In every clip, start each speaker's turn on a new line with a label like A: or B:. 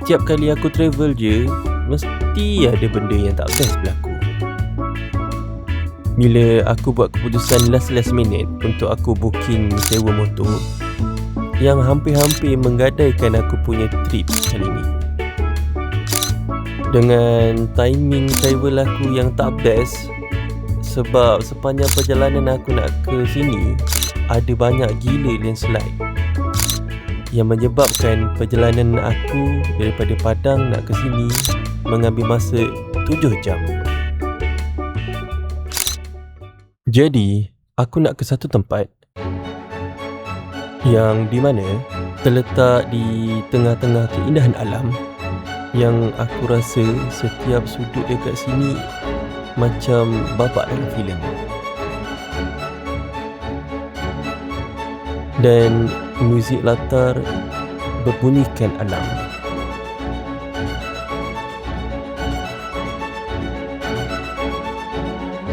A: Setiap kali aku travel je, mesti ada benda yang tak best berlaku. Bila aku buat keputusan last minute untuk aku booking sewa motor, yang hampir-hampir menggadaikan aku punya trip kali ni. Dengan timing travel aku yang tak best, sebab sepanjang perjalanan aku nak ke sini ada banyak gila landslide yang menyebabkan perjalanan aku daripada Padang nak ke sini mengambil masa 7 jam. Jadi, aku nak ke satu tempat yang di mana terletak di tengah-tengah keindahan alam yang aku rasa setiap sudut dekat sini macam babak dalam filem. Dan muzik latar berbunyikan alam.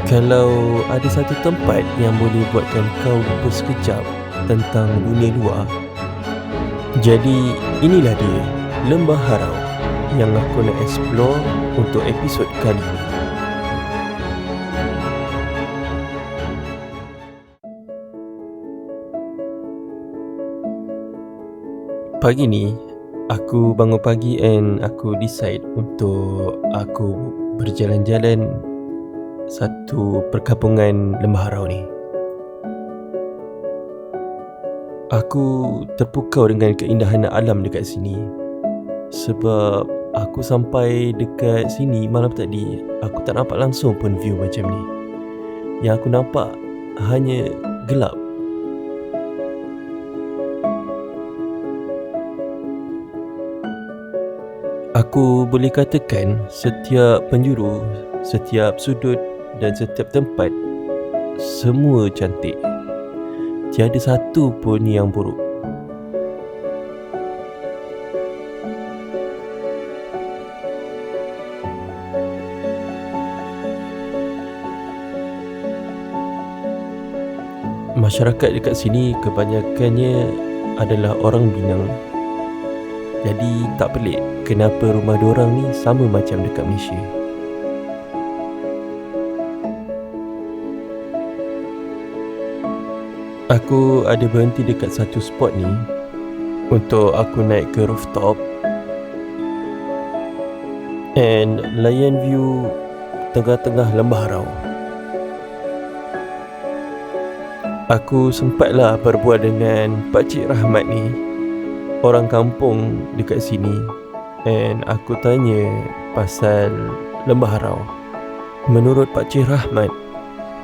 A: Kalau ada satu tempat yang boleh buatkan kau lupa sekejap tentang dunia luar, jadi inilah dia, Lembah Harau, yang aku nak explore untuk episod kali ini. Pagi ni, aku bangun pagi and aku decide untuk aku berjalan-jalan satu perkampungan Lembah Harau ni. Aku terpukau dengan keindahan alam dekat sini. Sebab aku sampai dekat sini malam tadi, aku tak nampak langsung pun view macam ni. Yang aku nampak hanya gelap. Aku boleh katakan setiap penjuru, setiap sudut dan setiap tempat semua cantik. Tiada satu pun yang buruk. Masyarakat dekat sini kebanyakannya adalah orang Minang. Jadi tak pelik kenapa rumah diorang ni sama macam dekat Malaysia. Aku ada berhenti dekat satu spot ni untuk aku naik ke rooftop and layan view tengah-tengah Lembah Harau. Aku sempatlah berbual dengan Pakcik Rahmat ni, orang kampung dekat sini, and aku tanya pasal Lembah Harau. Menurut Pakcik Rahmat,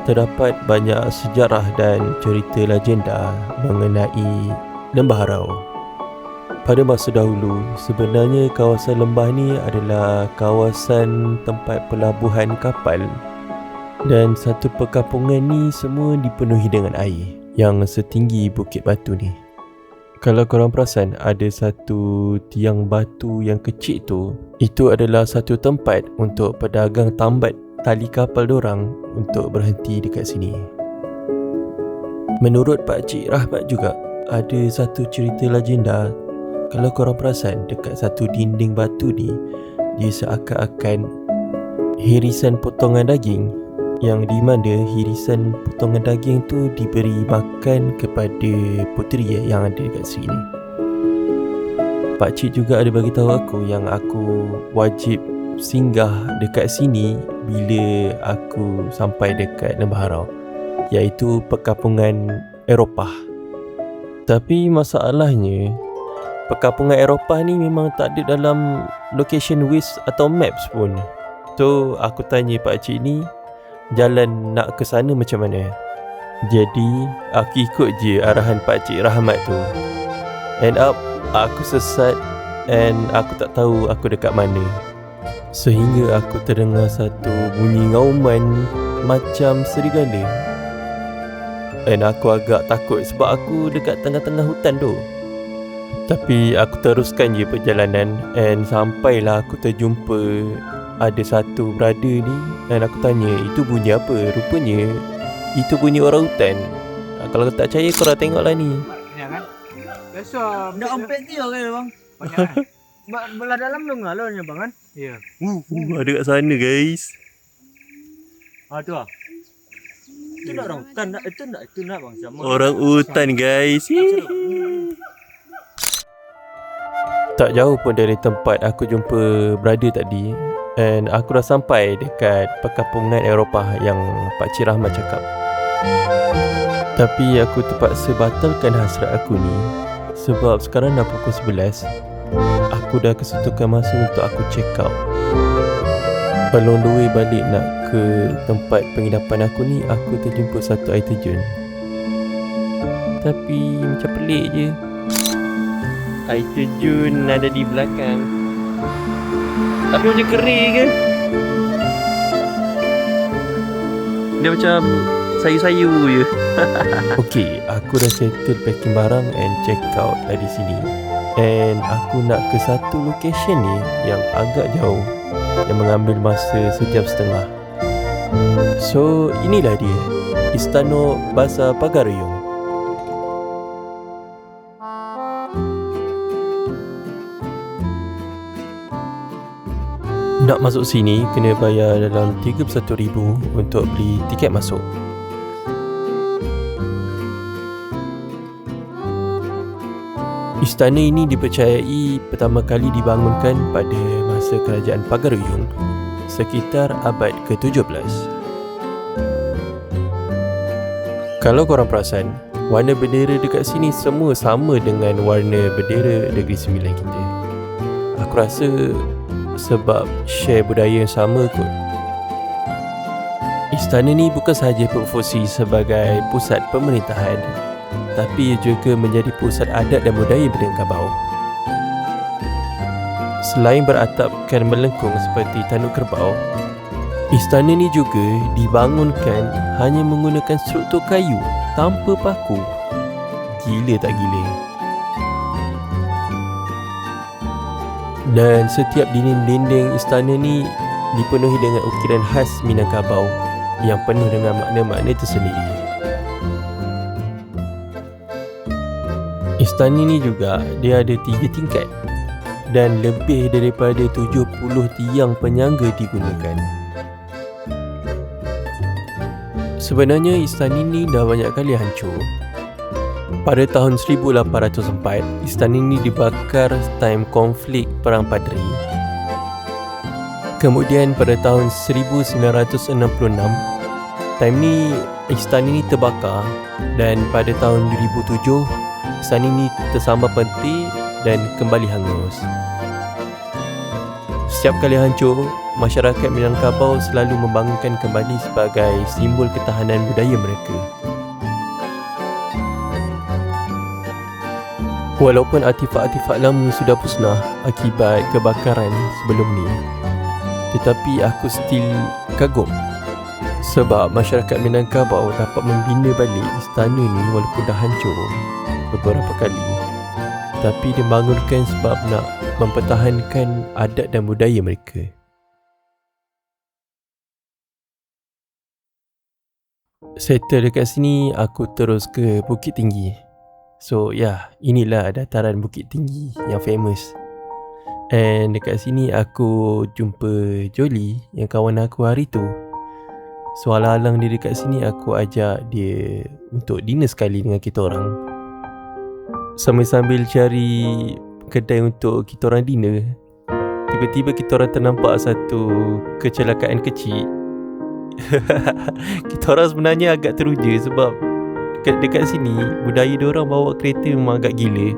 A: terdapat banyak sejarah dan cerita legenda mengenai Lembah Harau. Pada masa dahulu, sebenarnya kawasan lembah ni adalah kawasan tempat pelabuhan kapal, dan satu perkampungan ni semua dipenuhi dengan air yang setinggi Bukit Batu ni. Kalau korang perasan, ada satu tiang batu yang kecil tu, itu adalah satu tempat untuk pedagang tambat tali kapal dorang untuk berhenti dekat sini. Menurut Pakcik Rahmat juga, ada satu cerita legenda. Kalau korang perasan, dekat satu dinding batu ni, dia seakan-akan hirisan potongan daging, yang di mana hirisan potongan daging tu diberi makan kepada puteri yang ada dekat sini. Pakcik juga ada bagi tahu aku yang aku wajib singgah dekat sini bila aku sampai dekat Lembah Harau, iaitu perkampungan Eropah. Tapi masalahnya, perkampungan Eropah ni memang tak ada dalam location Waze atau Maps pun. So aku tanya pakcik ni, jalan nak ke sana macam mana? Jadi aku ikut je arahan Pakcik Rahmat tu. End up aku sesat and aku tak tahu aku dekat mana. Sehingga aku terdengar satu bunyi ngauman macam serigala. And aku agak takut sebab aku dekat tengah-tengah hutan tu. Tapi aku teruskan je perjalanan and sampailah aku terjumpa ada satu brother ni. Dan aku tanya, itu bunyi apa? Rupanya itu bunyi orang hutan. Kalau tak percaya korang tengoklah ni.
B: Banyak kan? Biasa. Benda ompet dia kan bang? Banyak kan? belah dalam dong alurnya bang kan? Iya.
A: Ada kat sana guys.
B: Tu ah. Itu nak orang hutan, itu nak bang sama.
A: Orang hutan guys. Tak jauh pun dari tempat aku jumpa brother tadi, and aku dah sampai dekat perkampungan Eropah yang Pakcik Rahmat cakap. Tapi aku terpaksa batalkan hasrat aku ni sebab sekarang dah pukul 11. Aku dah kesentukan masa untuk aku check out. Along the way balik nak ke tempat penginapan aku ni, aku terjumpa satu air terjun. Tapi macam pelik je. Air terjun ada di belakang, tapi macam kering ke? Dia macam sayu-sayu je. Okay, aku dah settle packing barang and check out dari sini. And aku nak ke satu location ni yang agak jauh, yang mengambil masa sejam setengah. So, inilah dia, Istana Bahasa Pagaruyung. Nak masuk sini, kena bayar dalam RM31,000 untuk beli tiket masuk. Istana ini dipercayai pertama kali dibangunkan pada masa kerajaan Pagaruyung sekitar abad ke-17. Kalau korang perasan, warna bendera dekat sini semua sama dengan warna bendera Negeri Sembilan kita. Aku rasa sebab share budaya yang sama kot. Istana ni bukan sahaja berfungsi sebagai pusat pemerintahan, tapi ia juga menjadi pusat adat dan budaya Minangkabau. Selain beratapkan melengkung seperti tanduk kerbau, istana ni juga dibangunkan hanya menggunakan struktur kayu tanpa paku. Gila tak gila? Dan setiap dinding-dinding istana ni dipenuhi dengan ukiran khas Minangkabau yang penuh dengan makna-makna tersendiri. Istana ni juga dia ada 3 tingkat dan lebih daripada 70 tiang penyangga digunakan. Sebenarnya istana ni dah banyak kali hancur. Pada tahun 1804, istana ini dibakar time konflik Perang Padri. Kemudian pada tahun 1966, time ni istana ini terbakar, dan pada tahun 2007, istana ini tersambar peti dan kembali hangus. Setiap kali hancur, masyarakat Minangkabau selalu membangunkan kembali sebagai simbol ketahanan budaya mereka. Walaupun artifak-artifak lama sudah musnah akibat kebakaran sebelum ni, tetapi aku still kagum sebab masyarakat Minangkabau dapat membina balik istana ni walaupun dah hancur beberapa kali. Tapi dia bangunkan sebab nak mempertahankan adat dan budaya mereka. Settle dekat sini, aku terus ke Bukit Tinggi. So inilah dataran Bukit Tinggi yang famous. And dekat sini aku jumpa Jolly, yang kawan aku hari tu. So alang-alang dia dekat sini, aku ajak dia untuk dinner sekali dengan kita orang. Sambil-sambil cari kedai untuk kita orang dinner, tiba-tiba kita orang ternampak satu kecelakaan kecil. Kita orang sebenarnya agak teruja sebab dekat sini budaya diorang bawa kereta memang agak gila.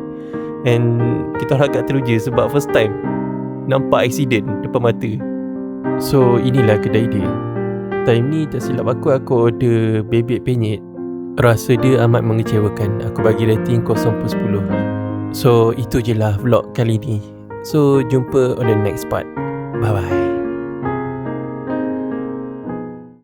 A: And kita orang agak teruja sebab first time nampak accident depan mata. So inilah kedai dia. Time ni tak silap aku order bebek penyet. Rasa dia amat mengecewakan. Aku bagi rating 0/10. So itu je lah vlog kali ni. So jumpa on the next part. Bye bye.